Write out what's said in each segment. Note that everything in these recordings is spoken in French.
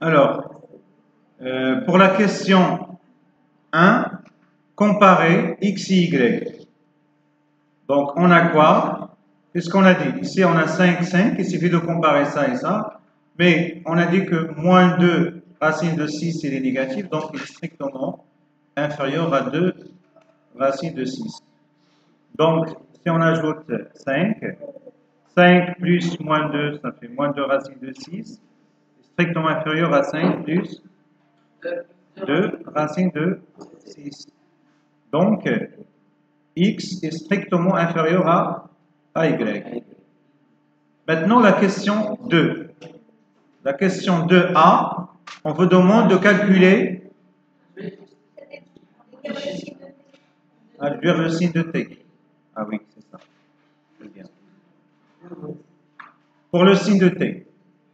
Alors, pour la question 1, comparer x et y. Donc, on a quoi? Qu'est-ce qu'on a dit? Ici, on a 5, 5. Il suffit de comparer ça et ça. Mais on a dit que moins 2 racine de 6, il est négatif. Donc, il est strictement inférieur à 2 racine de 6. Donc, si on ajoute 5, 5 plus moins 2, ça fait moins 2 racine de 6. Strictement inférieur à 5 plus 2 racine de 6. Donc, x est strictement inférieur à y. Maintenant, la question 2. La question 2a, on vous demande de calculer vers le signe de t. Ah oui, c'est ça. Très bien. Pour le signe de t,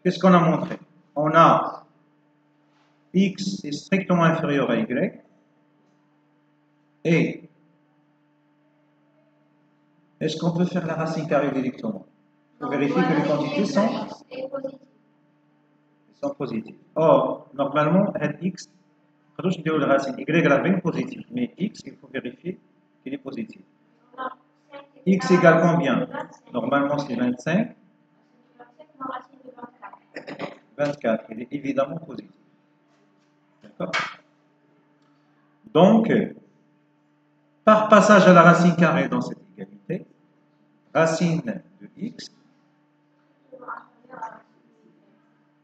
qu'est-ce qu'on a montré? On a x est strictement inférieur à y et est-ce qu'on peut faire la racine carrée directement? Il faut vérifier que les quantités sont positives. Or, normalement, x, je dis la racine y est positive, mais x, il faut vérifier qu'il est positif. X égale combien? Normalement, c'est 25. 24, il est évidemment positif. D'accord? Donc, par passage à la racine carrée dans cette égalité, racine de x,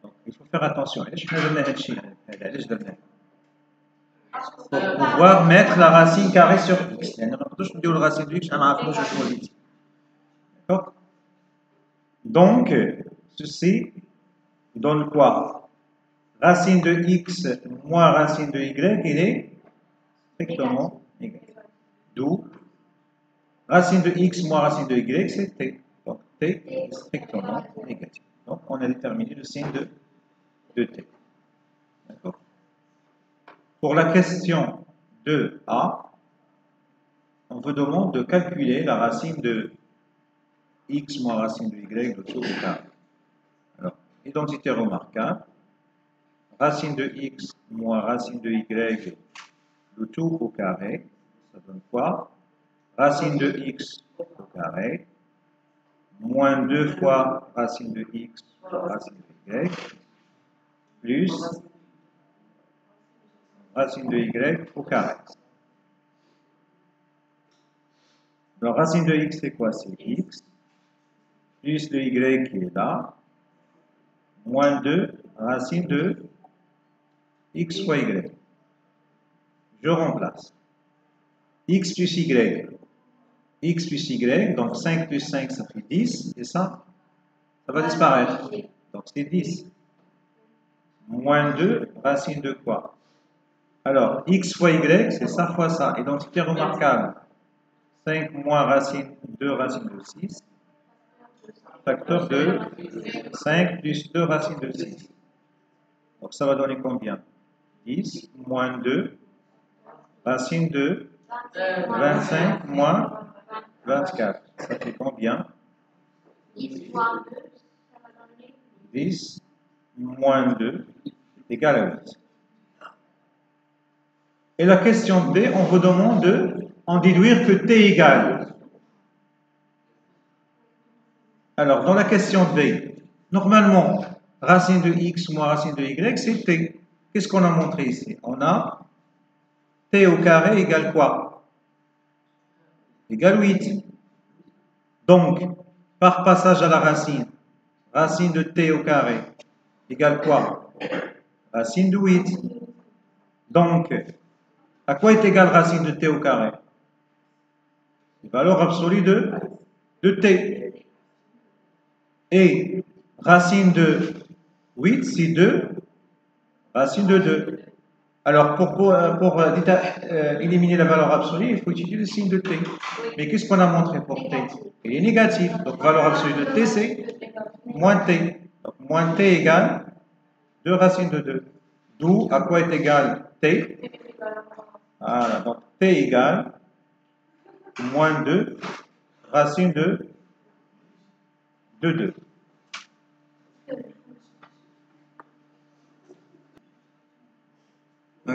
donc il faut faire attention. Pour pouvoir mettre la racine carrée sur x. D'accord? Donc, ceci donne quoi? Racine de x moins racine de y, il est strictement négatif. D'où racine de x moins racine de y, c'est t. Donc, t est strictement négatif. Donc, on a déterminé le signe de t. D'accord? Pour la question 2a, on vous demande de calculer la racine de x moins racine de y de tout au carré. Alors, identité remarquable, racine de x moins racine de y de tout au carré, ça donne quoi? Racine de x au carré, moins 2 fois racine de x racine de y, plus racine de y au carré. Alors, racine de x, c'est quoi? C'est x, plus le y qui est là, moins 2 racine de x fois y. Je remplace. X plus y. X plus y, donc 5 plus 5, ça fait 10, et ça va disparaître. Donc c'est 10. Moins 2, racine de quoi? Alors, x fois y, c'est ça fois ça. Identité remarquable. 5 moins racine 2 racine de 6. Facteur de 5 plus 2 racine de 6. Donc ça va donner combien? 10 moins 2 racine de 25 moins 24. Ça fait combien? 10 moins 2 égale à 8. Et la question B, on vous demande de en déduire que t égale. Alors, dans la question B, normalement, racine de x moins racine de y, c'est t. Qu'est-ce qu'on a montré ici? On a t au carré égale quoi? Égale 8. Donc, par passage à la racine, racine de t au carré égale quoi? Racine de 8. Donc, à quoi est égale racine de t au carré? Valeur absolue de t. Et racine de 8, c'est 2, racine de 2. Alors, pour éliminer la valeur absolue, il faut utiliser le signe de t. Mais qu'est-ce qu'on a montré pour t? Il est négatif. Donc, valeur absolue de t, c'est moins t. Donc, moins t égale 2 racines de 2. D'où, à quoi est égal t? Voilà, donc t égale moins 2 racine de 2.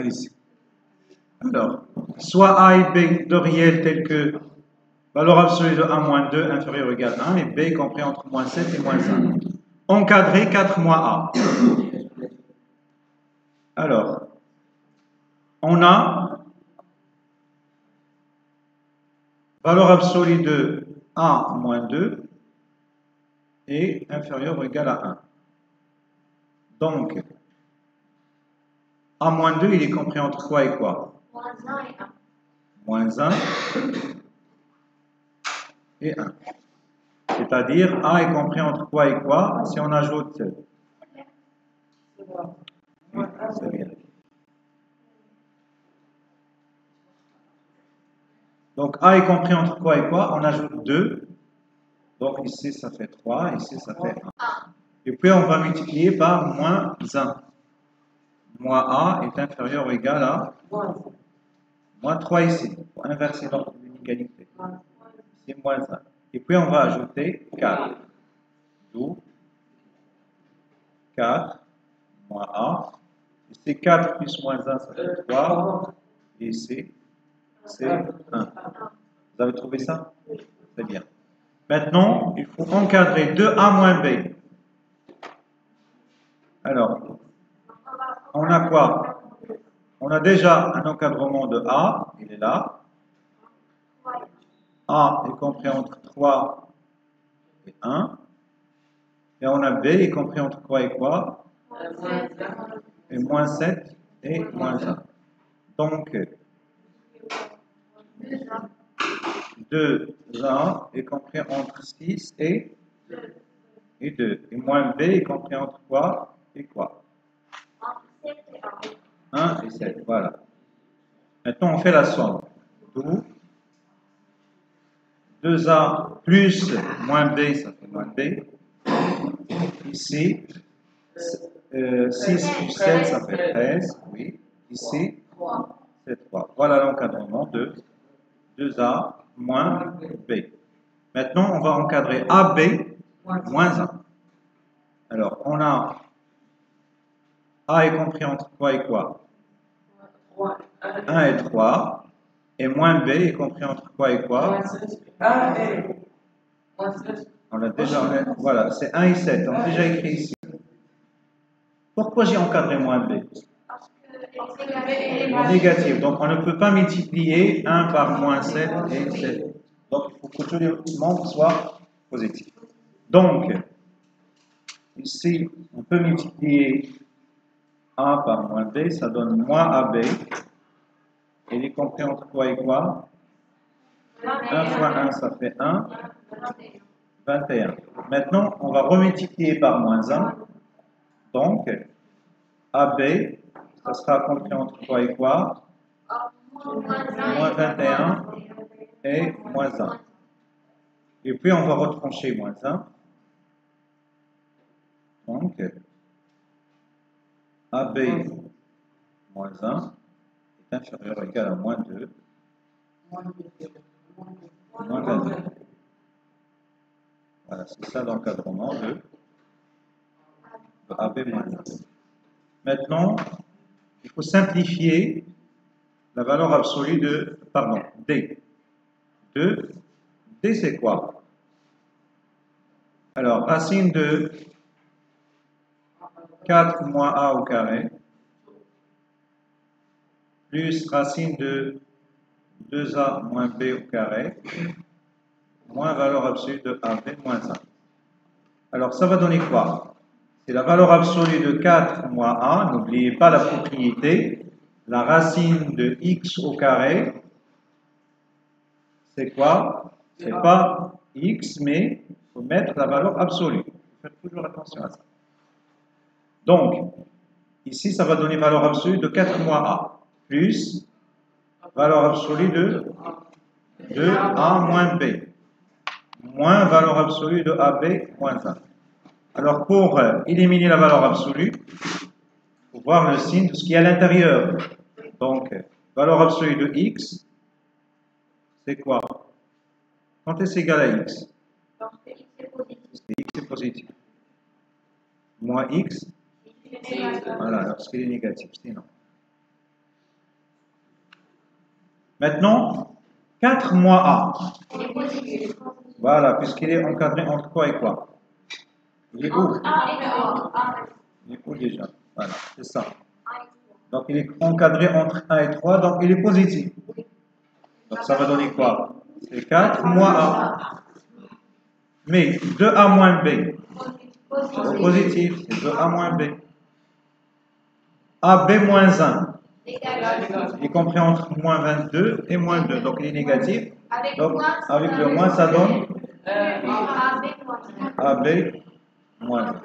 Ici. Alors, soit A et B de réels tels que valeur absolue de 1 moins 2 inférieur ou égal à 1 et B compris entre moins 7 et moins 1. Encadré 4 moins A. Alors, on a valeur absolue de A moins 2 et inférieur ou égal à 1. Donc, A moins 2, il est compris entre quoi et quoi? Moins 1 et 1. C'est-à-dire, A est compris entre quoi et quoi? Si on ajoute... Oui, c'est bien. Donc, A est compris entre quoi et quoi? On ajoute 2. Donc, ici, ça fait 3. Ici, ça fait 1. Et puis, on va multiplier par moins 1. Moins A est inférieur ou égal à moins 3 ici. Pour inverser l'ordre de l'inégalité. C'est moins 1. Et puis, on va ajouter 4. D'où 4 moins A. Ici, 4 plus moins 1, ça fait 3. Et ici, c'est 1. Vous avez trouvé ça? Très bien. Maintenant, il faut encadrer 2A moins B. Alors, on a quoi? On a déjà un encadrement de A, il est là. A est compris entre 3 et 1. Et on a B est compris entre quoi et quoi? Et moins 7 et moins 1. Donc, 2A est compris entre 6 et 2. Et moins B est compris entre quoi et quoi? 1 et 7, voilà. Maintenant, on fait la somme. D'où 2A plus moins B, ça fait moins B. Ici, 6 plus 7, ça fait 13. Oui. Ici, c'est 3. Voilà l'encadrement de 2A moins B. Maintenant, on va encadrer AB moins 1. Alors, on a A est compris entre quoi et quoi? 1 et 3. Et moins B est compris entre quoi et quoi? On l'a déjà, voilà, c'est 1 et 7. On a déjà écrit ici. Pourquoi j'ai encadré moins B? Négatif. Donc, on ne peut pas multiplier 1 par moins 7 et 7. Donc, il faut que tous les nombres soient positifs. Donc, ici, on peut multiplier A par moins B, ça donne moins AB. Et il est compris entre quoi et quoi? 1 fois 1, ça fait 1. 21. Maintenant, on va remultiplier par moins 1. Donc, AB, ça sera compris entre quoi et quoi? Moins 21 et moins 1. Et puis, on va retrancher moins 1. Donc, AB moins 1 est inférieur ou égal à moins 2. Moins 22. Voilà, c'est ça l'encadrement de AB moins 1. Maintenant, il faut simplifier la valeur absolue de, pardon, D. D, c'est quoi? Alors, racine de 4 moins A au carré, plus racine de 2A moins B au carré, moins valeur absolue de AB moins 1. Alors, ça va donner quoi? C'est la valeur absolue de 4 moins A, n'oubliez pas la propriété, la racine de x au carré, c'est quoi? C'est pas x, mais il faut mettre la valeur absolue. Faites toujours attention à ça. Donc, ici, ça va donner valeur absolue de 4 moins A, plus valeur absolue de 2A moins B, moins valeur absolue de AB moins 1. Alors, pour éliminer la valeur absolue, il faut voir le signe de ce qui est à l'intérieur. Donc, valeur absolue de x, c'est quoi? Quand est-ce égal à x? Lorsque x est positif. X est positif. Moins x, voilà, lorsqu'il est négatif, sinon. Maintenant, 4 moins A. Il est positif. Voilà, puisqu'il est encadré entre quoi et quoi? Il est où? Entre A et 3. Il est où déjà? Voilà, c'est ça. Donc il est encadré entre 1 et 3, donc il est positif. Donc ça va donner quoi? C'est 4 moins A. Mais 2A moins B. Positif, c'est 2A moins B. AB moins 1. Il est compris entre moins 22 et moins 2. Donc il est négatif. Donc avec le moins, ça donne AB moins 1.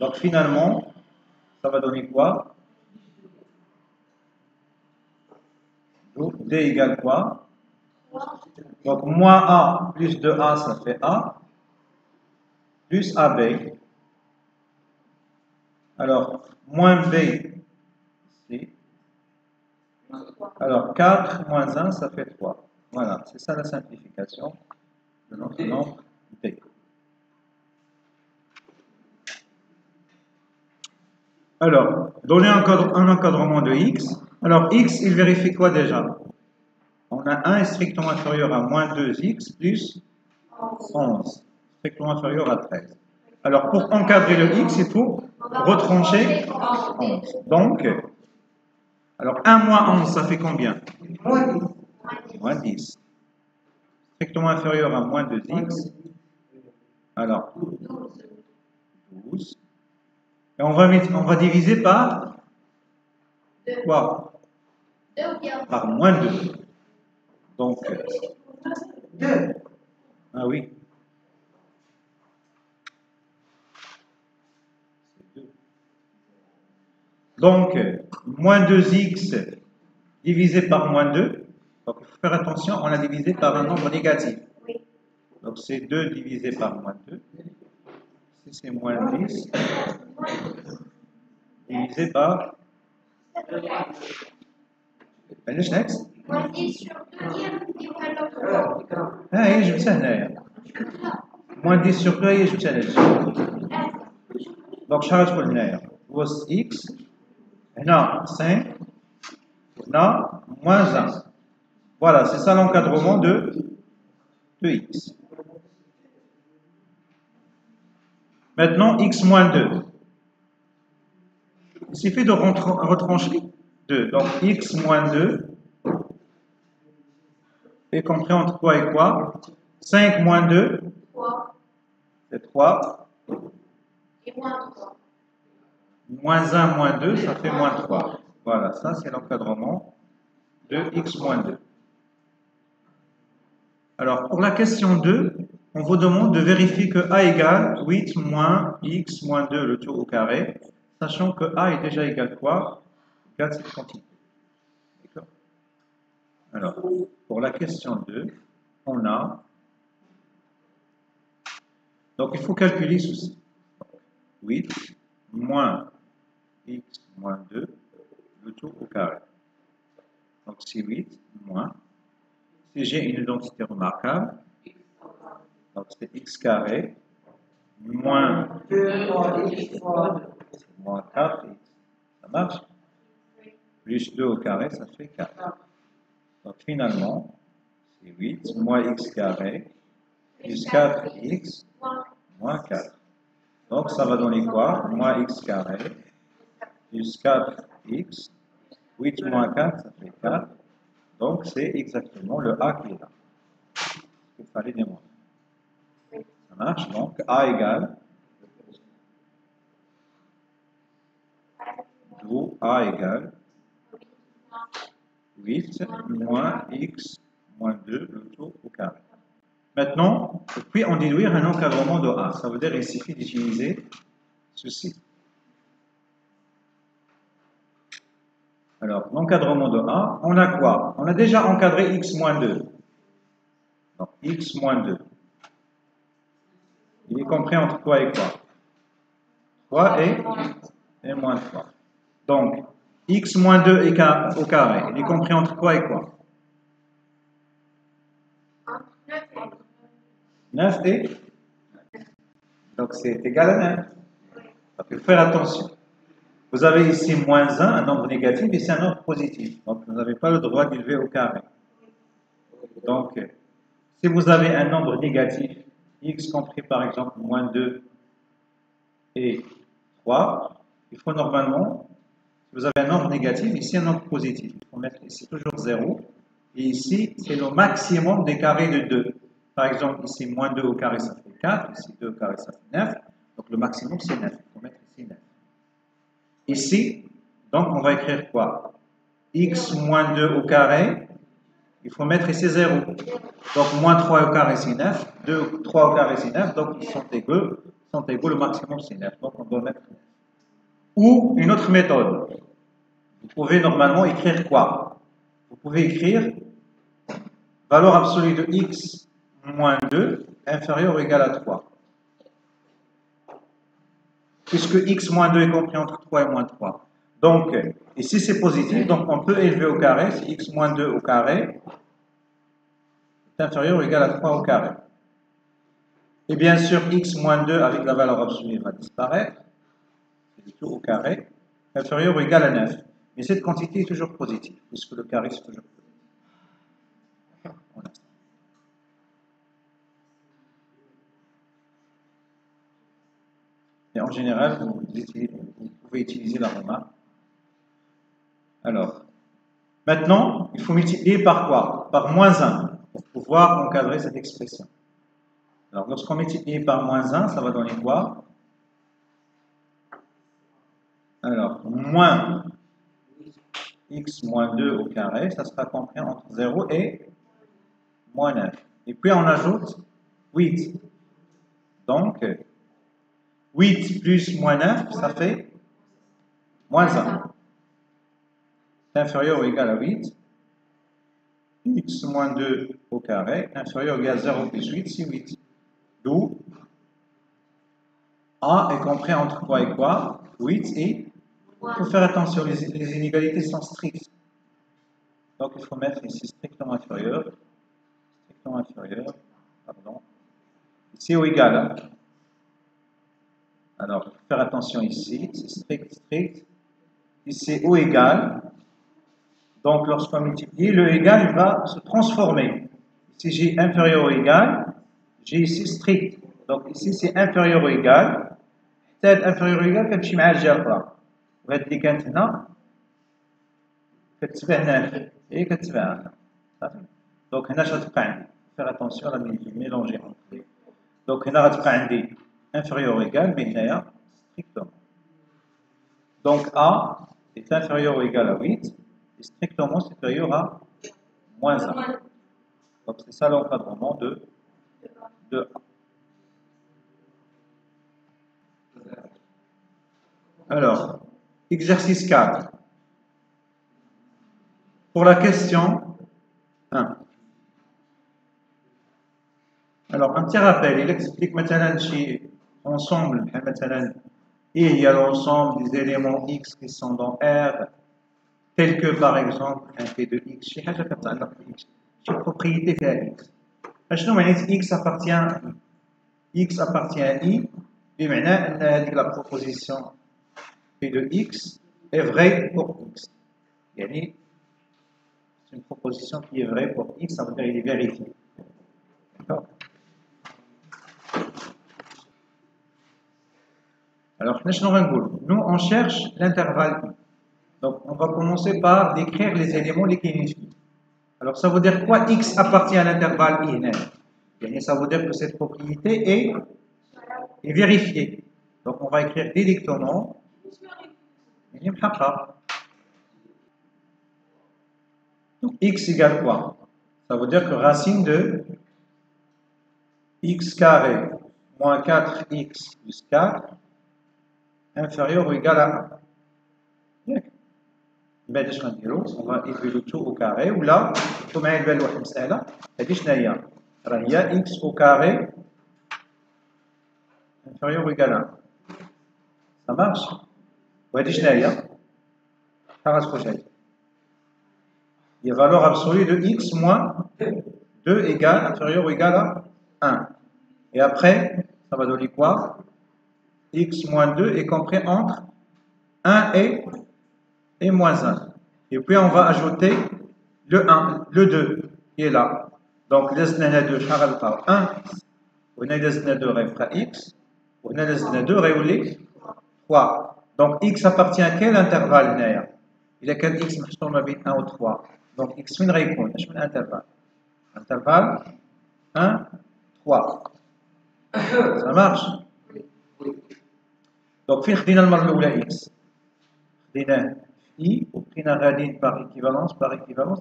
Donc finalement, ça va donner quoi? D égale quoi? Donc moins A plus 2A, ça fait A. Plus AB. Alors, moins B, ici. Alors, 4 moins 1, ça fait 3. Voilà, c'est ça la simplification de notre nombre B. Alors, donner un encadrement de x. Alors, x, il vérifie quoi déjà? On a 1 est strictement inférieur à moins 2x plus 11, strictement inférieur à 13. Alors, pour encadrer le x, il faut retrancher 11. Donc, alors 1 moins 11, ça fait combien? Moins 10. Strictement inférieur à moins 2x. Alors, 12. Et on va diviser par quoi? Par moins 2. Donc, 2. Ah oui. Donc, moins 2x divisé par moins 2. Donc, il faut faire attention, on l'a divisé par un nombre négatif. Donc, c'est 2 divisé par moins 2. Ici, c'est moins 10. Divisé par... next. Moins 10 sur 2 يبقى لو ها هي جبتها هنايا. moins 10 sur 2 هي جبتها هنايا. دونك شحال تكون هنايا؟ بلس x هنا 5 هنا moins 1. Voilà, c'est ça l'encadrement de x. Maintenant, x moins 2. Il suffit de retrancher 2. Donc, x moins 2 est compris entre quoi et quoi? 5 moins 2, c'est 3. Et moins 3. Moins 1 moins 2, ça fait moins 3. Voilà, ça c'est l'encadrement de x moins 2. Alors, pour la question 2, on vous demande de vérifier que a égale 8 moins x moins 2 le tout au carré, sachant que a est déjà égal quoi? Égal cette quantité. D'accord? Alors, pour la question 2, on a... Donc, il faut calculer ceci. 8 moins x moins 2, le tout au carré. Donc, c'est 8 moins... Si j'ai une identité remarquable, donc c'est x carré moins 2 moins 4x. Ça marche? Plus 2 au carré, ça fait 4. Donc finalement, c'est 8 moins x carré plus 4x moins 4. Donc ça va donner quoi? Moins x carré plus 4x. 8 moins 4, ça fait 4. Donc c'est exactement le a qui est là. Il fallait démontrer. Ça marche? Donc a égale, d'où a égale 8 moins x moins 2 le tout au carré. Maintenant, puis on déduire un encadrement de a. Ça veut dire qu'il suffit d'utiliser ceci. Alors, l'encadrement de a, on a quoi? On a déjà encadré x moins 2. Donc, x moins 2. Il est compris entre quoi et quoi? 3 et moins 3. Donc, x moins 2 au carré, il est compris entre quoi et quoi? 9 et? Donc, c'est égal à 9. Donc, il faut faire attention. Vous avez ici moins 1, un nombre négatif, et c'est un nombre positif. Donc, vous n'avez pas le droit d'élever au carré. Donc, si vous avez un nombre négatif, x compris par exemple moins 2 et 3, il faut normalement, si vous avez un nombre négatif, ici un nombre positif, il faut mettre ici toujours 0, et ici c'est le maximum des carrés de 2. Par exemple, ici moins 2 au carré ça fait 4, ici 2 au carré ça fait 9, donc le maximum c'est 9, il faut mettre ici 9. Ici, donc on va écrire quoi? X moins 2 au carré, il faut mettre ici 0. Donc moins 3 au carré c'est 9, 2, 3 au carré c'est 9, donc ils sont égaux, le maximum c'est 9, donc on doit mettre 9. Ou une autre méthode, vous pouvez normalement écrire quoi? Vous pouvez écrire valeur absolue de x moins 2 inférieure ou égale à 3. Puisque x moins 2 est compris entre 3 et moins 3. Donc, ici c'est positif, donc on peut élever au carré, si x moins 2 au carré est inférieur ou égal à 3 au carré. Et bien sûr, x moins 2 avec la valeur absolue va disparaître, c'est tout au carré, inférieur ou égal à 9. Mais cette quantité est toujours positive, puisque le carré c'est toujours positif. Voilà. Et en général, vous pouvez utiliser la remarque. Alors, maintenant, il faut multiplier par quoi? Par moins 1, pour pouvoir encadrer cette expression. Alors, lorsqu'on multiplie par moins 1, ça va donner quoi? Alors, moins x moins 2 au carré, ça sera compris entre 0 et moins 9. Et puis, on ajoute 8. Donc, 8 plus moins 9, ça fait moins 1. C'est inférieur ou égal à 8. X moins 2 au carré, inférieur ou égal à 0 plus 8, c'est 8. D'où A est compris entre quoi et quoi? 8 et... Il faut faire attention, les inégalités sont strictes. Donc il faut mettre ici strictement inférieur, pardon. Ici au égal. Alors, il faut faire attention ici, c'est strict. Ici au égal. Donc lorsqu'on multiplie, le égal il va se transformer. Si j'ai inférieur ou égal, j'ai ici strict. Donc ici c'est inférieur ou égal. حتى inférieur ou égal كتمشي مع الجهه الاخرى. وهاد اللي كانت هنا كتتبع هنا هي كتتبع هنا. صافي. دونك هنا اش غتبقى عندي؟ فير اتونسيون راه ميلونجي اونتر. دونك هنا غتبقى عندي inférieur ou égal mais هنايا strictement. Donc A est inférieur ou égal à 8 et strictement supérieur à moins 1. Donc c'est ça l'encadrement de A. Alors, exercice 4. Pour la question 1. Alors, un petit rappel, il explique maintenant chez ensemble, il y a l'ensemble des éléments X qui sont dans R, tels que par exemple un P de X, chez propriété fait X. X appartient à I. X appartient à I, et maintenant, la proposition P de X est vraie pour X. C'est une proposition qui est vraie pour X, ça veut dire qu'il est vérifié. D'accord? Alors, nous, on cherche l'intervalle I. Donc, on va commencer par décrire les éléments les qui. Alors, ça veut dire quoi? X appartient à l'intervalle I. Ça veut dire que cette propriété est vérifiée. Donc, on va écrire directement. Donc, X égale quoi? Ça veut dire que racine de X carré moins 4X plus 4 inférieur ou égal à 1. On va élever le tout au carré ou là, comme on élevé le مسألة هذه شنو هي؟ راه هي x au carré inférieur ou égal à 1. Ça marche؟ وهذه شنو هي؟ شحال غتخرج هذه؟ هي valeur absolue de x moins 2 égale inférieur ou égal à 1. Et après, ça va donner quoi? X moins 2 est compris entre 1 et moins 1. Et puis on va ajouter le 1, le 2 qui est là. Donc, لازمنا 2 شحال غنلقاو 1 وهنا لازمنا 2 غيبقى x وهنا لازمنا 2 غيولي 3. Donc, x appartient à quel intervalle هنايا؟ إذا كان x محصور ما بين 1 و 3. Donc, x فين غيكون؟ اش من intervalle؟ Intervalle 1 3. Ça marche. Donc, فين خدينا المرة الأولى x؟ خديناه في I وبقينا غاديين باغ ايكيفالونس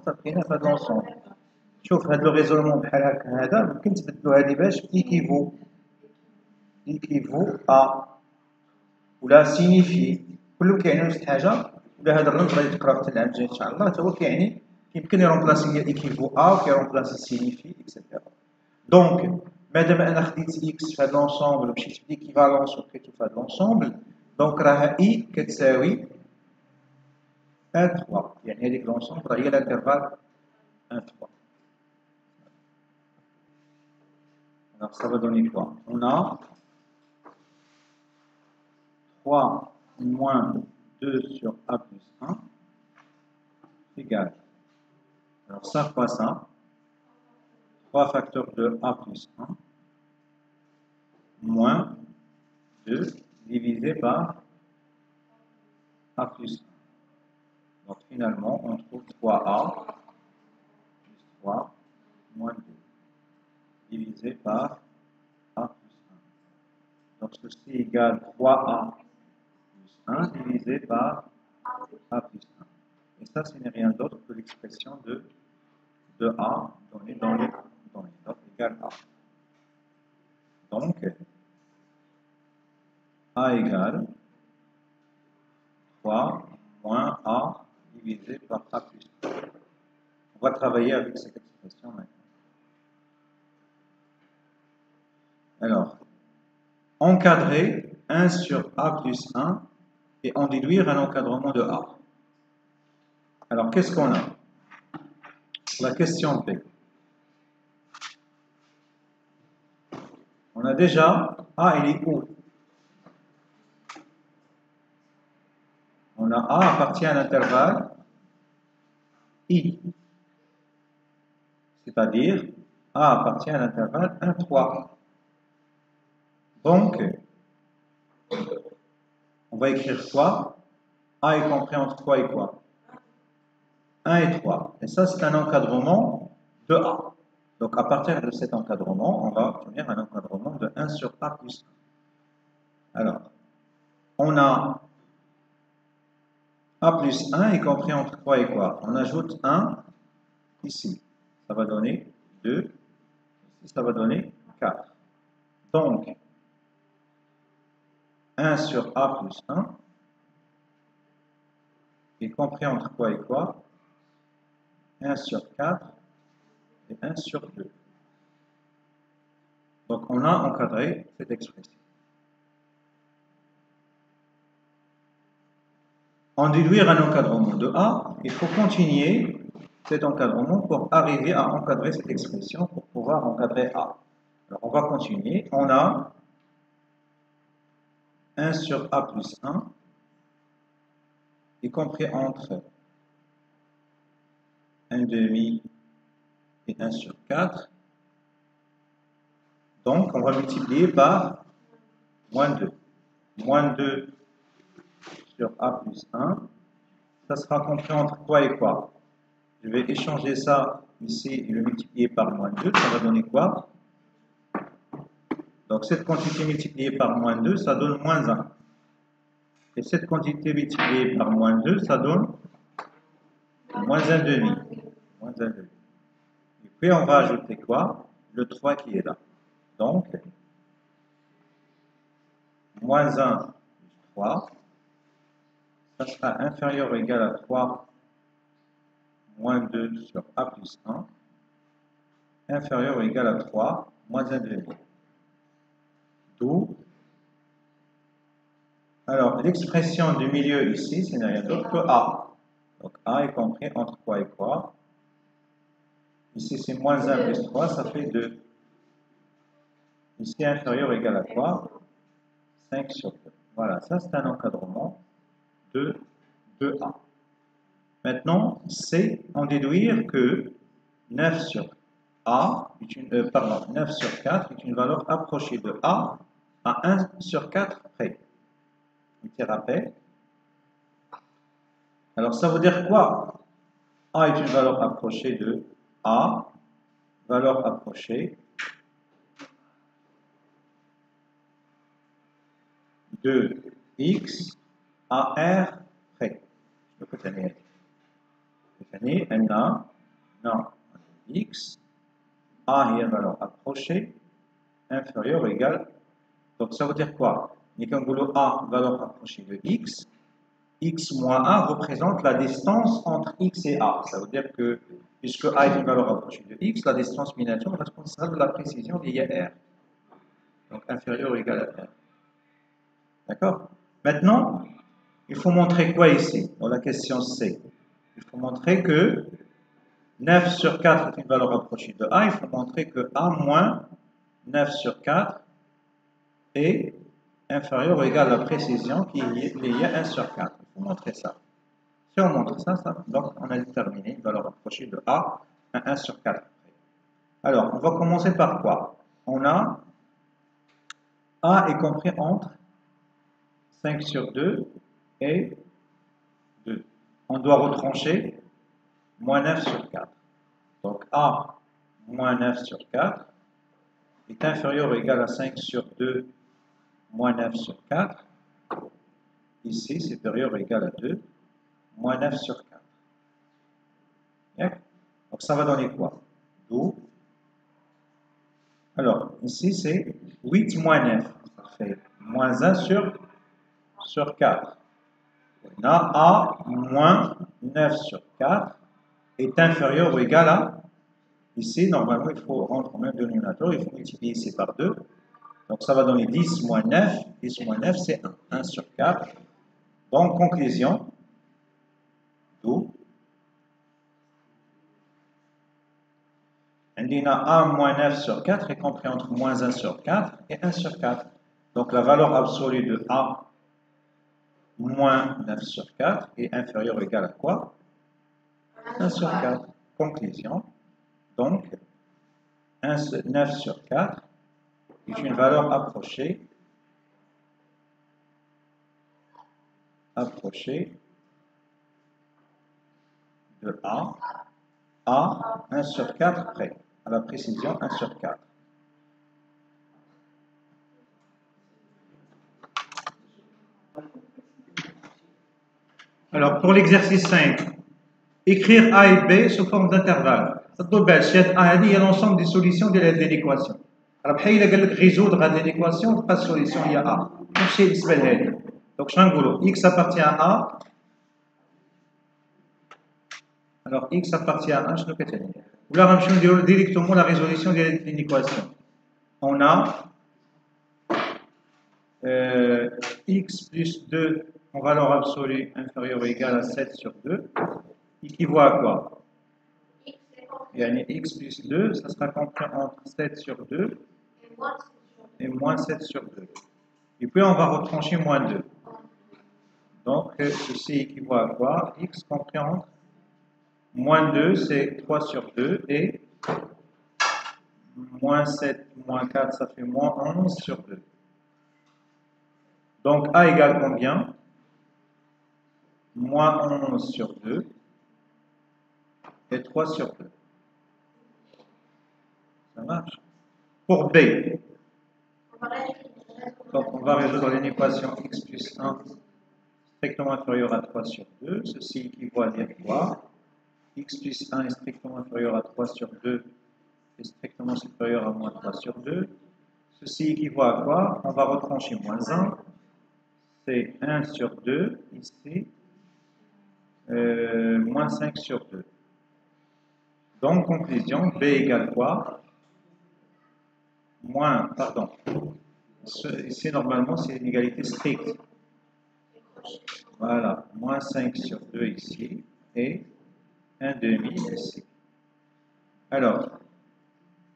تلقينا في هذا لونسومبل. شوف هذا لو ريزولمون بحال هكا هذا ممكن تبدلو هذه باش ايكيفو ا ولا سينيفي كله كيعني نفس الحاجه ولا هذا الرمز غادي تقرا حتى العام الجاي ان شاء الله حتى هو كيعني يمكن يرومبلاسي ايكيفو ا وكيرومبلاسي سينيفي اكسيتيرا. دونك مادام انا خديت اكس في هذا لونسومبل ومشيت في ليكيفالونس وبقيتو في هذا لونسومبل دونك راه اي كتساوي 1 3 يعني هذيك لونسومبل هي الانترفال 1 3. Alors ça va donner quoi? On a 3 moins 2 sur a plus 1 égale. Alors ça fois ça. 3 facteurs de a plus 1 moins 2 divisé par a plus 1. Donc finalement, on trouve 3a plus 3 moins 2 divisé par a plus 1. Donc ceci égale 3a plus 1 divisé par a plus 1. Et ça, ce n'est rien d'autre que l'expression de a donnée dans les donc égale a. Donc, a égale 3 moins a divisé par a plus 1. On va travailler avec cette expression maintenant. Alors, encadrer 1 sur a plus 1 et en déduire un encadrement de a. Alors, qu'est-ce qu'on a? La question B. On a déjà a, il est où? On a a appartient à l'intervalle I. C'est-à-dire a appartient à l'intervalle 1, 3. Donc, on va écrire quoi? A est compris entre quoi et quoi? 1 et 3. Et ça, c'est un encadrement de A. Donc, à partir de cet encadrement, on va obtenir un encadrement de 1 sur A plus 1. Alors, on a A plus 1 est compris entre quoi et quoi? On ajoute 1 ici. Ça va donner 2. Ici, ça va donner 4. Donc, 1 sur A plus 1 est compris entre quoi et quoi? 1 sur 4 et 1 sur 2. Donc, on a encadré cette expression. En déduire un encadrement de A, il faut continuer cet encadrement pour arriver à encadrer cette expression pour pouvoir encadrer A. Alors, on va continuer. On a 1 sur A plus 1 y compris entre 1 demi et 1 sur 4. Donc, on va multiplier par moins 2. Moins 2 sur A plus 1. Ça sera compris entre quoi et quoi? Je vais échanger ça ici et le multiplier par moins 2. Ça va donner quoi? Donc, cette quantité multipliée par moins 2, ça donne moins 1. Et cette quantité multipliée par moins 2, ça donne moins 1 demi. Moins 1 demi. Et puis, on va ajouter quoi? Le 3 qui est là. Donc, moins 1 plus 3, ça sera inférieur ou égal à 3 moins 2 sur A plus 1, inférieur ou égal à 3 moins 1 demi. D'où, alors l'expression du milieu ici, ce n'est rien d'autre que A. Donc A est compris entre quoi et quoi? Ici c'est moins 1 plus 3, ça fait 2. Ici inférieur ou égal à quoi? 5 sur 2. Voilà, ça c'est un encadrement de 2A. Maintenant, c'est en déduire que 9 sur A est une, pardon, 9 sur 4 est une valeur approchée de A à 1 sur 4 près. Un petit rappel. Alors, ça veut dire quoi? A est une valeur approchée de A, valeur approchée de X à R près. Non, X, A est une valeur approchée, inférieure ou égale. Donc, ça veut dire quoi? A, valeur approchée de X. X moins A représente la distance entre X et A. Ça veut dire que, puisque A est une valeur approchée de X, la distance miniature est responsable de la précision liée à R. Donc, inférieure ou égale à R. D'accord? Maintenant, il faut montrer quoi ici? Dans la question C. Il faut montrer que 9 sur 4 est une valeur approchée de A. Il faut montrer que A moins 9 sur 4 est inférieur ou égal à la précision qui est liée à 1 sur 4. Il faut montrer ça. Si on montre ça, donc on a déterminé une valeur approchée de A à 1 sur 4. Alors, on va commencer par quoi? On a A est compris entre 5 sur 2 et 2. On doit retrancher moins 9 sur 4. Donc A moins 9 sur 4 est inférieur ou égal à 5 sur 2 moins 9 sur 4. Ici, supérieur ou égal à 2 moins 9 sur 4. Bien. Donc ça va donner quoi? 12. Alors, ici, c'est 8 moins 9. Ça fait moins 1 sur 4. On a A moins 9 sur 4 est inférieur ou égal à, ici, normalement, il faut rendre au même dénominateur, il faut multiplier ici par 2. Donc, ça va donner 10 moins 9. 10 moins 9, c'est 1. 1 sur 4. Donc, conclusion, d'où on a A moins 9 sur 4 est compris entre moins 1 sur 4 et 1 sur 4. Donc, la valeur absolue de A moins 9 sur 4 est inférieure ou égale à quoi? 1 sur 4. Conclusion. Donc, 9 sur 4 est une valeur approchée de A à 1 sur 4 près, à la précision 1 sur 4. Alors, pour l'exercice 5, écrire A et B sous forme d'intervalle. Ça te donne A, il y a l'ensemble des solutions de l'équation. Alors, il y a résoudre l'équation, pas de solution, il y a A. Donc, je vais X appartient à A. Alors, X appartient à 1, je ne peux pas dire. Ou là, on va directement la résolution de l'équation. On a X plus 2 en valeur absolue inférieure ou égale à 7 sur 2, équivaut à quoi? Il y a X plus 2, ça sera compris entre 7 sur 2 et moins 7 sur 2. Et puis on va retrancher moins 2. Donc ceci équivaut à quoi? X compris entre moins 2, c'est 3 sur 2 et moins 7, moins 4, ça fait moins 11 sur 2. Donc A égale combien? Moins 11 sur 2 et 3 sur 2. Ça marche? Pour B, donc on va résoudre l'équation x plus 1 strictement inférieur à 3 sur 2. Ceci équivaut à dire quoi? X plus 1 est strictement inférieur à 3 sur 2 est strictement supérieur à moins 3 sur 2. Ceci équivaut à quoi? On va retrancher moins 1. C'est 1 sur 2 ici. Moins 5 sur 2. Donc, conclusion, B égale quoi? Ici, normalement, c'est une égalité stricte. Voilà, moins 5 sur 2 ici et 1 demi ici. Alors,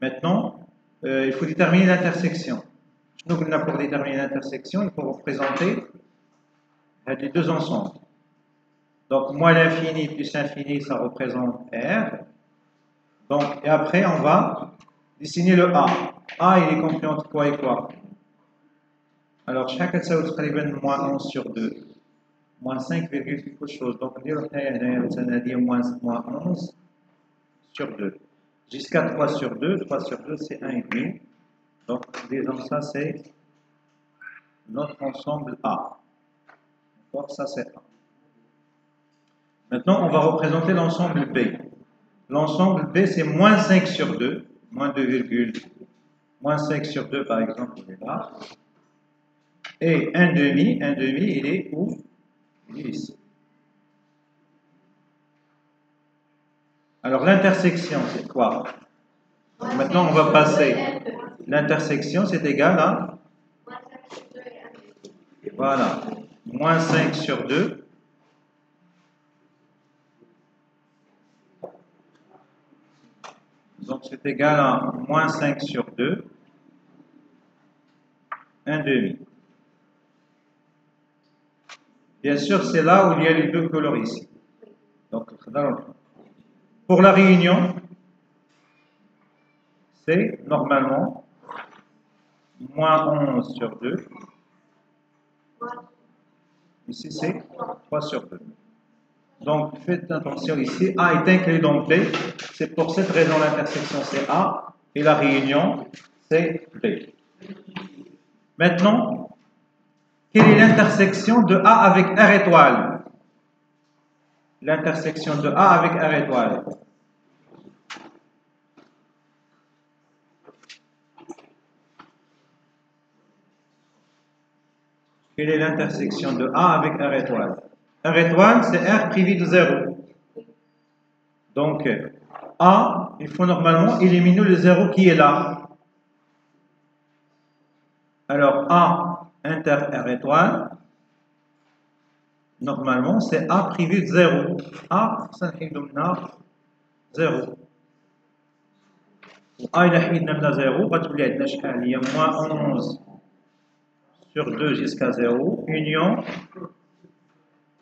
maintenant, il faut déterminer l'intersection. Donc, pour déterminer l'intersection, il faut représenter les deux ensembles. Donc, moins l'infini plus l'infini, ça représente R. Donc, et après, on va dessiner le A. A, il est compris entre quoi et quoi? Alors, chaque ça va moins 11 sur 2. Moins 5, quelque chose. Donc, on dit moins 11 sur 2. Jusqu'à 3 sur 2. 3 sur 2, c'est 1,5. Donc, disons ça, c'est notre ensemble A. D'accord? Ça, c'est A. Maintenant, on va représenter l'ensemble B. L'ensemble B, c'est moins 5 sur 2. Moins 2, moins 5 sur 2, par exemple, il est là. Et 1,5, il est où? Il est ici. Alors, l'intersection, c'est quoi? Maintenant, on va passer. L'intersection, c'est égal à? Voilà. Moins 5 sur 2. Donc, c'est égal à moins 5 sur 2. 1,5. Bien sûr, c'est là où il y a les deux couleurs ici. Donc, pour la réunion, c'est normalement moins 11 sur 2. Ici, c'est 3 sur 2. Donc, faites attention ici. A est inclus dans B. C'est pour cette raison l'intersection, c'est A. Et la réunion, c'est B. Maintenant, quelle est l'intersection de A avec R étoile? L'intersection de A avec R étoile. Quelle est l'intersection de A avec R étoile? R étoile, c'est R privé de 0. Donc, A, il faut normalement éliminer le 0 qui est là. Alors, A inter R étoile, normalement, c'est A privé de 0. A, ça n'est pas 0. A, il a 0, il y a moins 11 sur 2 jusqu'à 0, union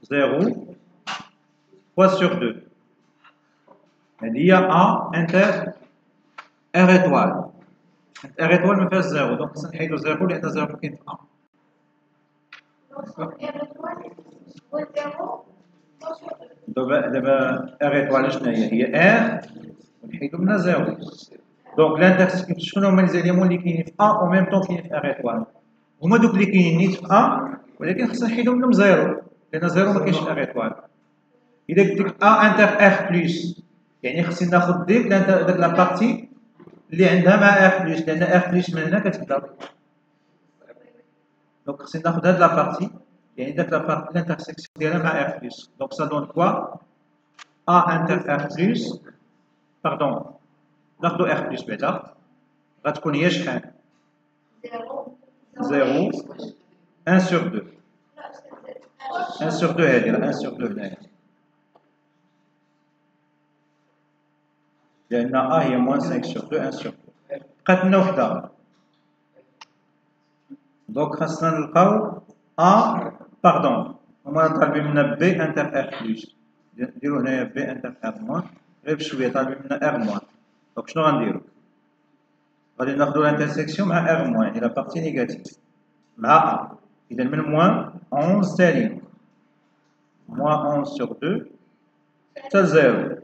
0, 3 sur 2. Il y a A inter R étoile. R étoile me fait 0, donc ça n'est pas 0, il y a 0 qui est A. دابا R étoile شنو هي R ونحيدو منها 0. دونك l'intersection شنو هما les éléments اللي كاينين في A en même temps كاينين في R étoile هما دوك اللي كاينين نيت في A ولكن خصنا نحيدو منهم 0 لان 0 ما كاينش في R étoile. اذا قلت لك A inter R بلس يعني خصني ناخذ ديك لا بارتي اللي عندها مع R بلس لان R بلس من هنا كتبدا. دونك خصني ناخذ هاد لا بارتي يعني داك لا بارتي l'intersection ديالها مع R بلس. دونك ça donne quoi? A inter R plus, pardon, ناخدو R plus بعدا غتكون هي شحال؟ 0 1 sur 2 1 sur 2 هادي راه 1 sur 2 هنايا لأن A هي moins 5 sur 2 1 sur 2 بقات لنا وحدة. دونك خاصنا نلقاو A pardon هما طالبين منا B inter R plus نديرو هنايا B inter R moins غير بشويه طالبين منا R moins. دونك شنو غنديرو؟ غادي ناخدو l'intersection مع R moins يعني لا بارتي نيجاتيف مع A. إذا من moins 11 تالي moins 11 sur 2 حتى 0.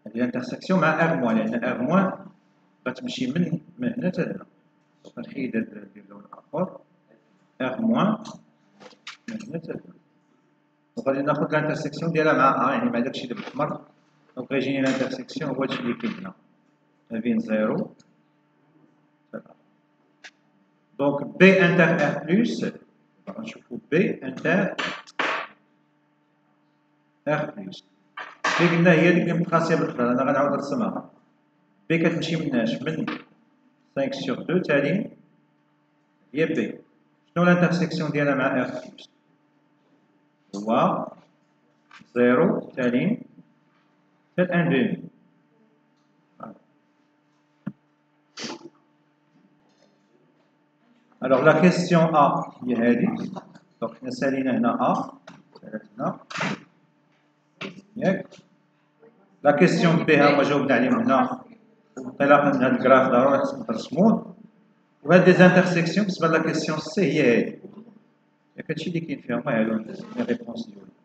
هذه l'intersection مع R moins لأن R moins غتمشي من هنا حتى هنا. دونك نحيد ندير اللون الآخر R moins من هنا حتى هنا. وغادي ناخد l'intersection ديالها مع A يعني مع داكشي اللي بالأحمر. دونك غيجيني l'intersection هو هادشي اللي كاين هنا ما بين 0 donc B inter R plus نشوفو B inter R plus اللي قلنا هي اللي متقاسية بالقدر أنا غنعاود نرسمها. B كتمشي مناش من 5 sur 2 تالي هي B. شنو l'intersection ديالها مع R plus؟ هو 0 تالي حتى 1,5. Alors la question A هي هذه. Donc حنا سالينا هنا A. سالت هنا. ياك؟ لا كيسيون بها هما جاوبنا عليهم هنا انطلاقا من هذا الجراف ضروري خصنا نرسموه وهاد دي زانترسيكسيون بالنسبه لا كيسيون سي هي هادي ياك هادشي اللي كاين فيها هما هادو لي ريبونس ديالهم